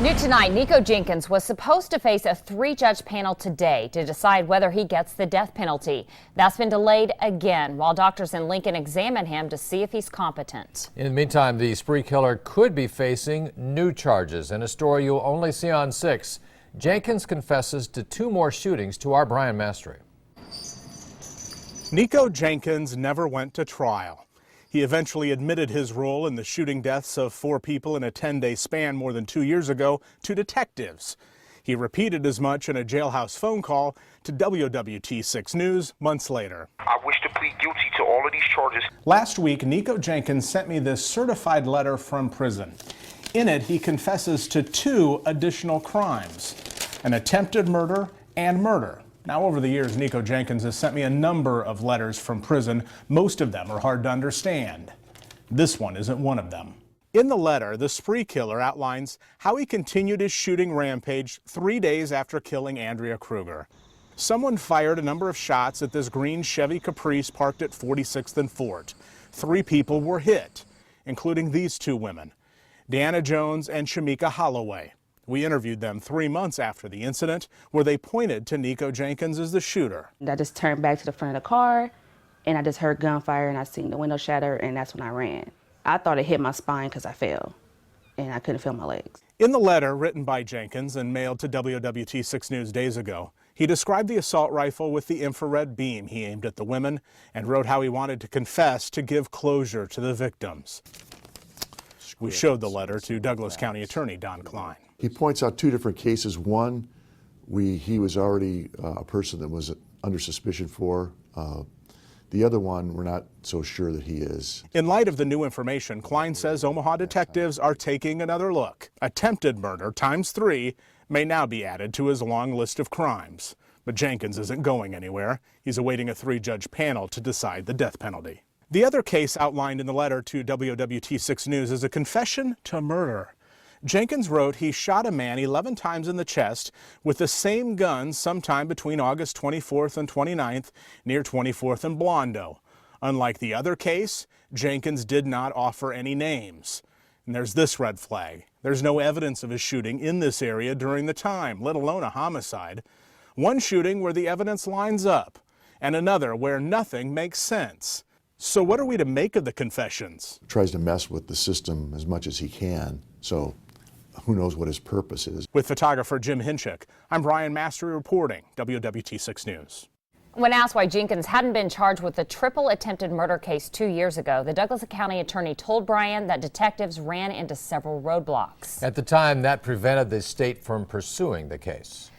New tonight, Nikko Jenkins was supposed to face a three-judge panel today to decide whether he gets the death penalty. That's been delayed again while doctors in Lincoln examine him to see if he's competent. In the meantime, the spree killer could be facing new charges. In a story you'll only see on 6, Jenkins confesses to 2 more shootings to our Brian Mastre. Nikko Jenkins never went to trial. He eventually admitted his role in the shooting deaths of 4 people in a 10-day span more than 2 years ago to detectives. He repeated as much in a jailhouse phone call to WOWT 6 News months later. I wish to plead guilty to all of these charges. Last week, Nikko Jenkins sent me this certified letter from prison. In it, he confesses to 2 additional crimes, an attempted murder and murder. Now, over the years, Nikko Jenkins has sent me a number of letters from prison. Most of them are hard to understand. This one isn't one of them. In the letter, the spree killer outlines how he continued his shooting rampage 3 days after killing Andrea Kruger. Someone fired a number of shots at this green Chevy Caprice parked at 46th and Fort. 3 people were hit, including these 2 women, Deanna Jones and Shamika Holloway. We interviewed them 3 months after the incident, where they pointed to Nikko Jenkins as the shooter. I just turned back to the front of the car, and I just heard gunfire, and I seen the window shatter, and that's when I ran. I thought it hit my spine because I fell, and I couldn't feel my legs. In the letter written by Jenkins and mailed to WOWT 6 News days ago, he described the assault rifle with the infrared beam he aimed at the women and wrote how he wanted to confess to give closure to the victims. We showed the letter to Douglas County Attorney Don Klein. He points out 2 different cases. One, he was already a person that was under suspicion for. The other one, we're not so sure that he is. In light of the new information, Klein says Omaha detectives are taking another look. Attempted murder ×3 may now be added to his long list of crimes. But Jenkins isn't going anywhere. He's awaiting a 3-judge panel to decide the death penalty. The other case outlined in the letter to WOWT 6 News is a confession to murder. Jenkins wrote he shot a man 11 times in the chest with the same gun sometime between August 24th and 29th near 24th and Blondo. Unlike the other case, Jenkins did not offer any names. And there's this red flag. There's no evidence of a shooting in this area during the time, let alone a homicide. One shooting where the evidence lines up, and another where nothing makes sense. So what are we to make of the confessions? Tries to mess with the system as much as he can, so who knows what his purpose is. With photographer Jim Hinchik, I'm Brian Mastre reporting, WOWT 6 News. When asked why Jenkins hadn't been charged with the triple attempted murder case 2 years ago, the Douglas County attorney told Brian that detectives ran into several roadblocks. At the time, that prevented the state from pursuing the case.